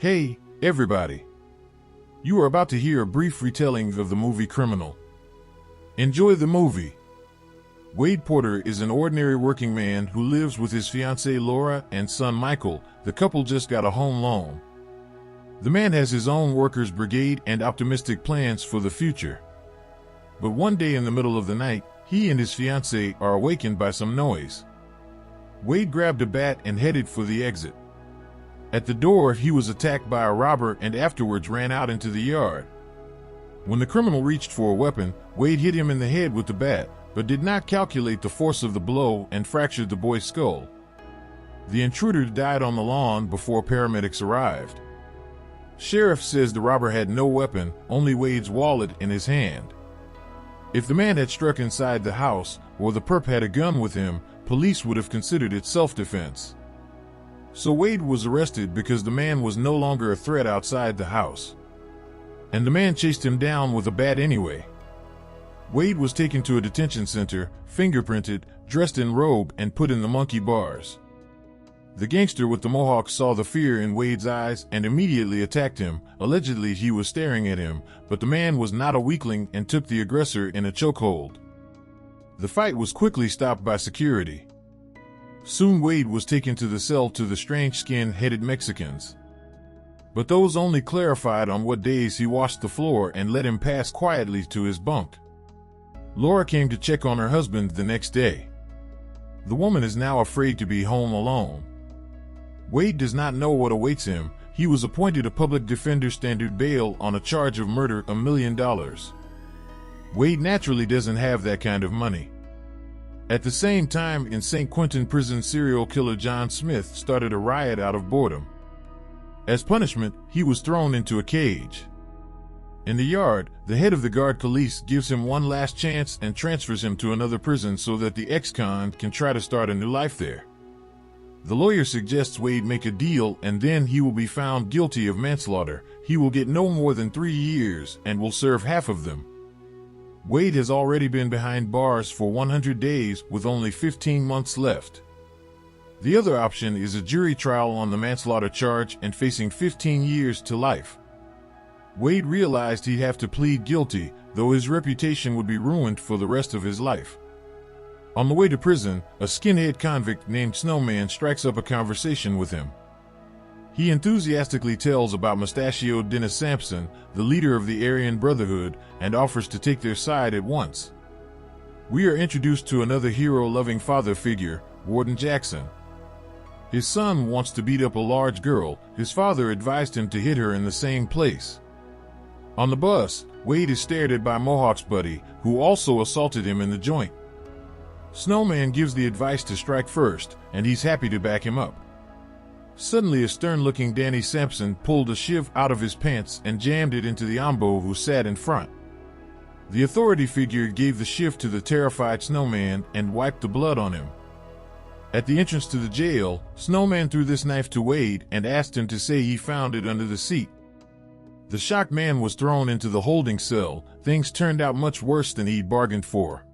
Hey, everybody. You are about to hear a brief retelling of the movie Criminal. Enjoy the movie. Wade Porter is an ordinary working man who lives with his fiancée Laura and son Michael. The couple just got a home loan. The man has his own workers' brigade and optimistic plans for the future. But one day in the middle of the night, he and his fiancée are awakened by some noise. Wade grabbed a bat and headed for the exit. At the door, he was attacked by a robber and afterwards ran out into the yard. When the criminal reached for a weapon, Wade hit him in the head with the bat, but did not calculate the force of the blow and fractured the boy's skull. The intruder died on the lawn before paramedics arrived. Sheriff says the robber had no weapon, only Wade's wallet in his hand. If the man had struck inside the house, or the perp had a gun with him, police would have considered it self-defense. So Wade was arrested because the man was no longer a threat outside the house. And the man chased him down with a bat anyway. Wade was taken to a detention center, fingerprinted, dressed in robe, and put in the monkey bars. The gangster with the mohawk saw the fear in Wade's eyes and immediately attacked him. Allegedly, he was staring at him, but the man was not a weakling and took the aggressor in a chokehold. The fight was quickly stopped by security. Soon Wade was taken to the cell to the strange skin-headed Mexicans. But those only clarified on what days he washed the floor and let him pass quietly to his bunk. Laura came to check on her husband the next day. The woman is now afraid to be home alone. Wade does not know what awaits him. He was appointed a public defender standard bail on a charge of murder, $1 million. Wade naturally doesn't have that kind of money. At the same time, in St. Quentin prison, serial killer John Smith started a riot out of boredom. As punishment, he was thrown into a cage. In the yard, the head of the guard police gives him one last chance and transfers him to another prison so that the ex-con can try to start a new life there. The lawyer suggests Wade make a deal and then he will be found guilty of manslaughter. He will get no more than 3 years and will serve half of them. Wade has already been behind bars for 100 days with only 15 months left. The other option is a jury trial on the manslaughter charge and facing 15 years to life. Wade realized he'd have to plead guilty, though his reputation would be ruined for the rest of his life. On the way to prison, a skinhead convict named Snowman strikes up a conversation with him. He enthusiastically tells about mustachioed Dennis Sampson, the leader of the Aryan brotherhood, and offers to take their side at once. We are introduced to another hero-loving father figure, Warden Jackson. His son wants to beat up a large girl. His father advised him to hit her in the same place. On the bus, Wade is stared at by Mohawk's buddy, who also assaulted him in the joint. Snowman gives the advice to strike first, and he's happy to back him up. Suddenly, a stern-looking Danny Sampson pulled a shiv out of his pants and jammed it into the ambo who sat in front. The authority figure gave the shiv to the terrified Snowman and wiped the blood on him. At the entrance to the jail, Snowman threw this knife to Wade and asked him to say he found it under the seat. The shocked man was thrown into the holding cell. Things turned out much worse than he'd bargained for.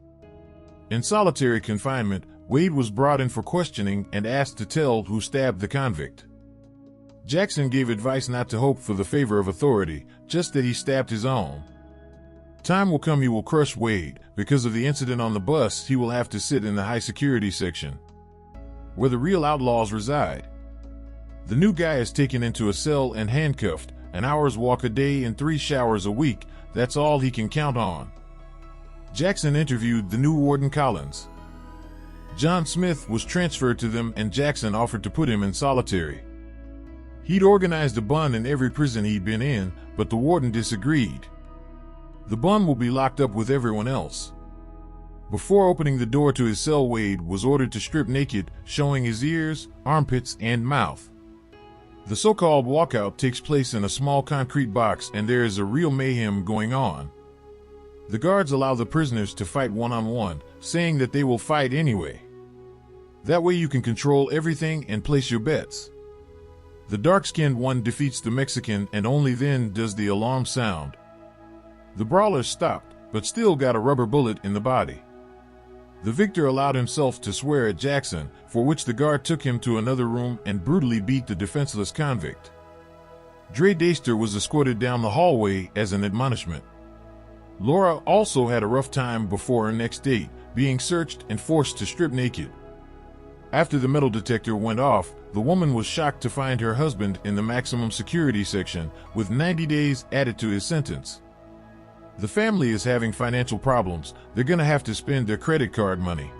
In solitary confinement, Wade was brought in for questioning and asked to tell who stabbed the convict. Jackson gave advice not to hope for the favor of authority, just that he stabbed his own. Time will come he will crush Wade. Because of the incident on the bus, he will have to sit in the high-security section, where the real outlaws reside. The new guy is taken into a cell and handcuffed, an hour's walk a day and 3 showers a week. That's all he can count on. Jackson interviewed the new Warden Collins. John Smith was transferred to them and Jackson offered to put him in solitary. He'd organized a bun in every prison he'd been in, but the warden disagreed. The bun will be locked up with everyone else. Before opening the door to his cell, Wade was ordered to strip naked, showing his ears, armpits, and mouth. The so-called walkout takes place in a small concrete box and there is a real mayhem going on. The guards allow the prisoners to fight one-on-one, saying that they will fight anyway. That way you can control everything and place your bets. The dark-skinned one defeats the Mexican and only then does the alarm sound. The brawlers stopped, but still got a rubber bullet in the body. The victor allowed himself to swear at Jackson, for which the guard took him to another room and brutally beat the defenseless convict. Dre Daster was escorted down the hallway as an admonishment. Laura also had a rough time before her next date, being searched and forced to strip naked. After the metal detector went off, the woman was shocked to find her husband in the maximum security section, with 90 days added to his sentence. The family is having financial problems. They're gonna have to spend their credit card money.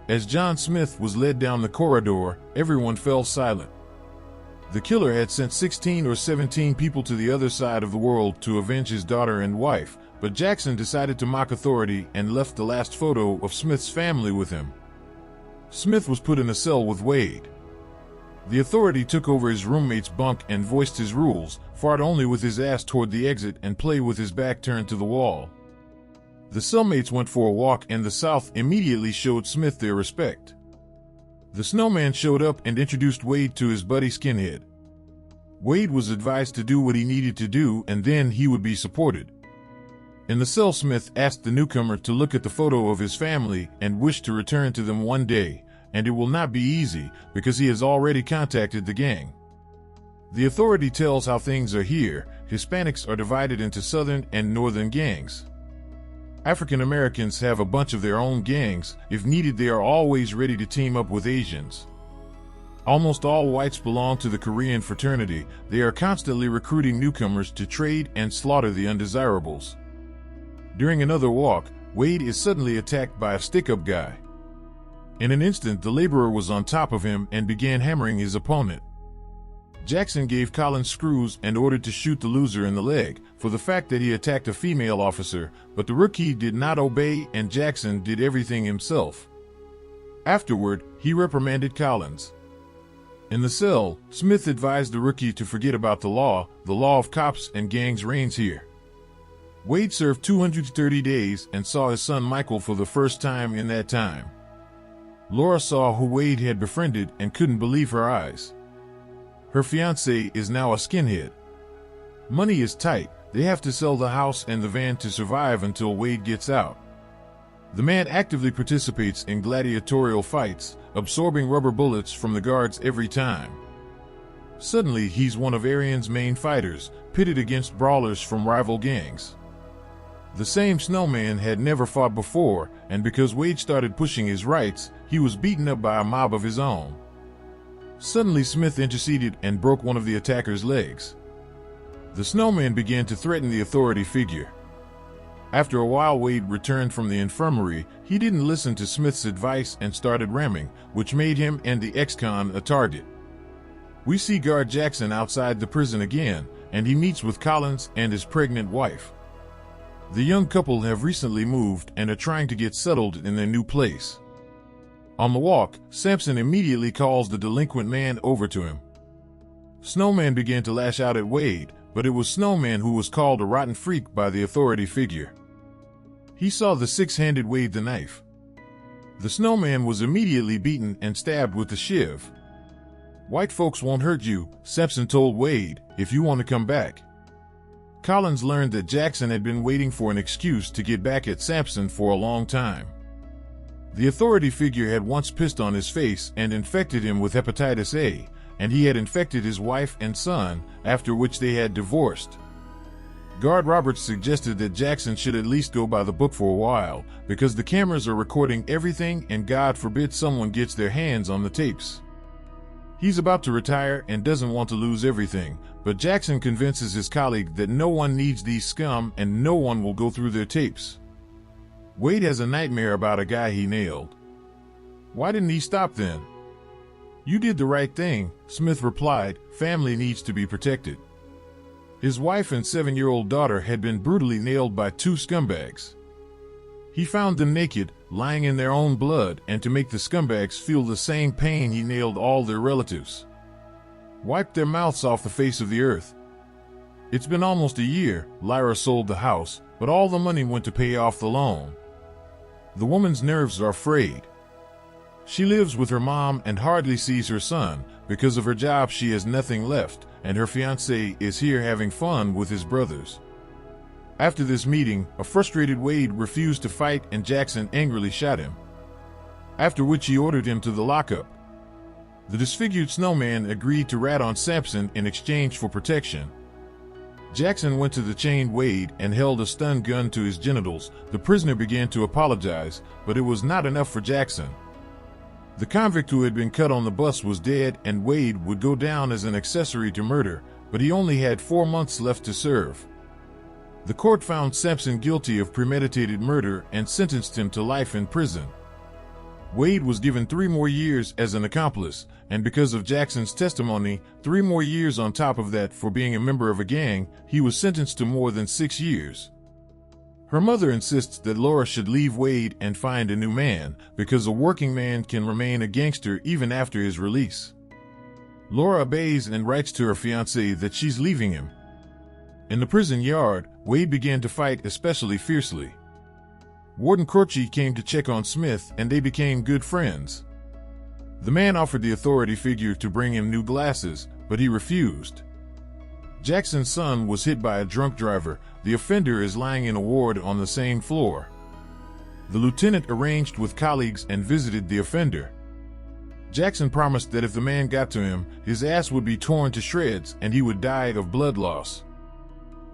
As John Smith was led down the corridor, everyone fell silent. The killer had sent 16 or 17 people to the other side of the world to avenge his daughter and wife, but Jackson decided to mock authority and left the last photo of Smith's family with him. Smith was put in a cell with Wade. The authority took over his roommate's bunk and voiced his rules: fart only with his ass toward the exit and play with his back turned to the wall. The cellmates went for a walk, and the South immediately showed Smith their respect. The Snowman showed up and introduced Wade to his buddy Skinhead. Wade was advised to do what he needed to do, and then he would be supported. In the cell, Smith asked the newcomer to look at the photo of his family and wished to return to them one day, and it will not be easy because he has already contacted the gang. The authority tells how things are here. Hispanics are divided into southern and northern gangs. African Americans have a bunch of their own gangs. If needed, they are always ready to team up with Asians. Almost all whites belong to the Korean fraternity. They are constantly recruiting newcomers to trade and slaughter the undesirables. During another walk, Wade is suddenly attacked by a stick-up guy. In an instant, the laborer was on top of him and began hammering his opponent. Jackson gave Collins screws and ordered to shoot the loser in the leg for the fact that he attacked a female officer, but the rookie did not obey and Jackson did everything himself. Afterward, he reprimanded Collins. In the cell, Smith advised the rookie to forget about the law of cops and gangs reigns here. Wade served 230 days and saw his son Michael for the first time in that time. Laura saw who Wade had befriended and couldn't believe her eyes. Her fiancé is now a skinhead. Money is tight. They have to sell the house and the van to survive until Wade gets out. The man actively participates in gladiatorial fights, absorbing rubber bullets from the guards every time. Suddenly, he's one of Aryan's main fighters, pitted against brawlers from rival gangs. The same Snowman had never fought before, and because Wade started pushing his rights, he was beaten up by a mob of his own. Suddenly, Smith interceded and broke one of the attacker's legs. The Snowman began to threaten the authority figure. After a while, Wade returned from the infirmary. He didn't listen to Smith's advice and started ramming, which made him and the ex-con a target. We see guard Jackson outside the prison again, and he meets with Collins and his pregnant wife. The young couple have recently moved and are trying to get settled in their new place. On the walk, Sampson immediately calls the delinquent man over to him. Snowman began to lash out at Wade, but it was Snowman who was called a rotten freak by the authority figure. He saw the six-handed Wade the knife. The Snowman was immediately beaten and stabbed with the shiv. "White folks won't hurt you," Sampson told Wade, "if you want to come back." Collins learned that Jackson had been waiting for an excuse to get back at Sampson for a long time. The authority figure had once pissed on his face and infected him with hepatitis A, and he had infected his wife and son, after which they had divorced. Guard Roberts suggested that Jackson should at least go by the book for a while, because the cameras are recording everything and God forbid someone gets their hands on the tapes. He's about to retire and doesn't want to lose everything, but Jackson convinces his colleague that no one needs these scum and no one will go through their tapes. Wade has a nightmare about a guy he nailed. "Why didn't he stop then?" "You did the right thing," Smith replied. "Family needs to be protected." His wife and 7-year-old daughter had been brutally nailed by 2 scumbags. He found them naked, lying in their own blood, and to make the scumbags feel the same pain, he nailed all their relatives. Wiped their mouths off the face of the earth. It's been almost a year. Lyra sold the house, but all the money went to pay off the loan. The woman's nerves are frayed. She lives with her mom and hardly sees her son. Because of her job, she has nothing left, and her fiancé is here having fun with his brothers. After this meeting, a frustrated Wade refused to fight and Jackson angrily shot him, after which he ordered him to the lockup. The disfigured Snowman agreed to rat on Sampson in exchange for protection. Jackson went to the chained Wade and held a stun gun to his genitals. The prisoner began to apologize, but it was not enough for Jackson. The convict who had been cut on the bus was dead, and Wade would go down as an accessory to murder, but he only had 4 months left to serve. The court found Sampson guilty of premeditated murder and sentenced him to life in prison. Wade was given 3 more years as an accomplice, and because of Jackson's testimony, 3 more years on top of that for being a member of a gang. He was sentenced to more than 6 years. Her mother insists that Laura should leave Wade and find a new man, because a working man can remain a gangster even after his release. Laura obeys and writes to her fiancé that she's leaving him. In the prison yard, Wade began to fight especially fiercely. Warden Croce came to check on Smith, and they became good friends. The man offered the authority figure to bring him new glasses, but he refused. Jackson's son was hit by a drunk driver. The offender is lying in a ward on the same floor. The lieutenant arranged with colleagues and visited the offender. Jackson promised that if the man got to him, his ass would be torn to shreds and he would die of blood loss.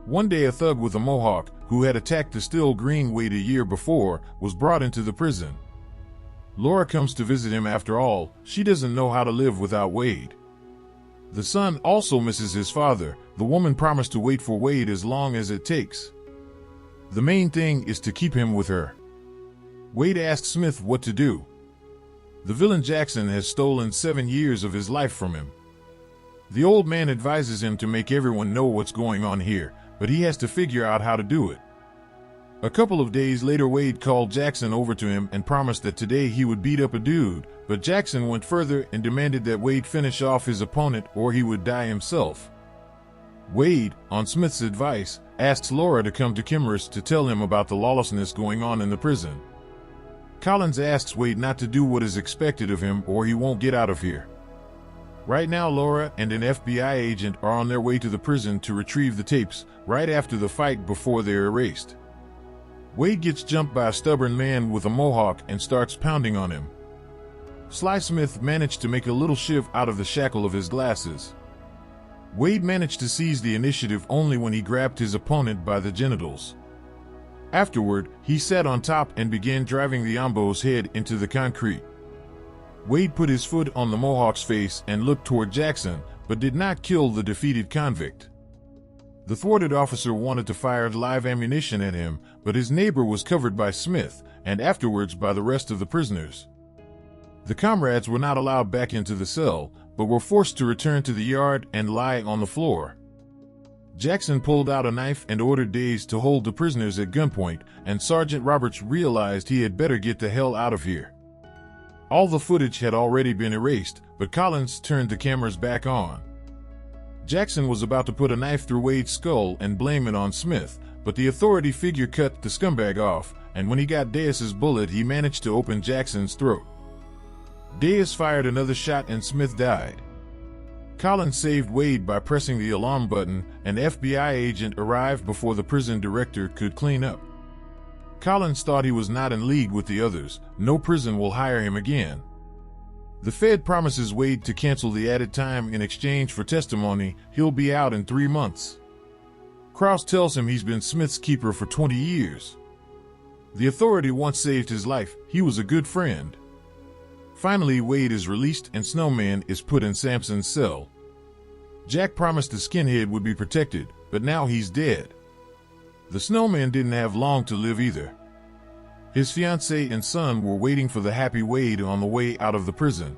One day, a thug with a mohawk, who had attacked the still green Wade a year before, was brought into the prison. Laura comes to visit him. After all, she doesn't know how to live without Wade. The son also misses his father. The woman promised to wait for Wade as long as it takes. The main thing is to keep him with her. Wade asks Smith what to do. The villain Jackson has stolen 7 years of his life from him. The old man advises him to make everyone know what's going on here, but he has to figure out how to do it. A couple of days later, Wade called Jackson over to him and promised that today he would beat up a dude, but Jackson went further and demanded that Wade finish off his opponent or he would die himself. Wade, on Smith's advice, asks Laura to come to Kimmeris to tell him about the lawlessness going on in the prison. Collins asks Wade not to do what is expected of him or he won't get out of here. Right now, Laura and an FBI agent are on their way to the prison to retrieve the tapes, right after the fight before they're erased. Wade gets jumped by a stubborn man with a mohawk and starts pounding on him. Sly Smith managed to make a little shiv out of the shackle of his glasses. Wade managed to seize the initiative only when he grabbed his opponent by the genitals. Afterward, he sat on top and began driving the Ambo's head into the concrete. Wade put his foot on the Mohawk's face and looked toward Jackson, but did not kill the defeated convict. The thwarted officer wanted to fire live ammunition at him, but his neighbor was covered by Smith, and afterwards by the rest of the prisoners. The comrades were not allowed back into the cell, but were forced to return to the yard and lie on the floor. Jackson pulled out a knife and ordered Days to hold the prisoners at gunpoint, and Sergeant Roberts realized he had better get the hell out of here. All the footage had already been erased, but Collins turned the cameras back on. Jackson was about to put a knife through Wade's skull and blame it on Smith, but the authority figure cut the scumbag off, and when he got Dais's bullet, he managed to open Jackson's throat. Dais fired another shot and Smith died. Collins saved Wade by pressing the alarm button. An FBI agent arrived before the prison director could clean up. Collins thought he was not in league with the others. No prison will hire him again. The Fed promises Wade to cancel the added time in exchange for testimony. He'll be out in 3 months. Krause tells him he's been Smith's keeper for 20 years. The authority once saved his life. He was a good friend. Finally, Wade is released and Snowman is put in Sampson's cell. Jack promised the skinhead would be protected, but now he's dead. The Snowman didn't have long to live either. His fiancée and son were waiting for the happy Wade on the way out of the prison.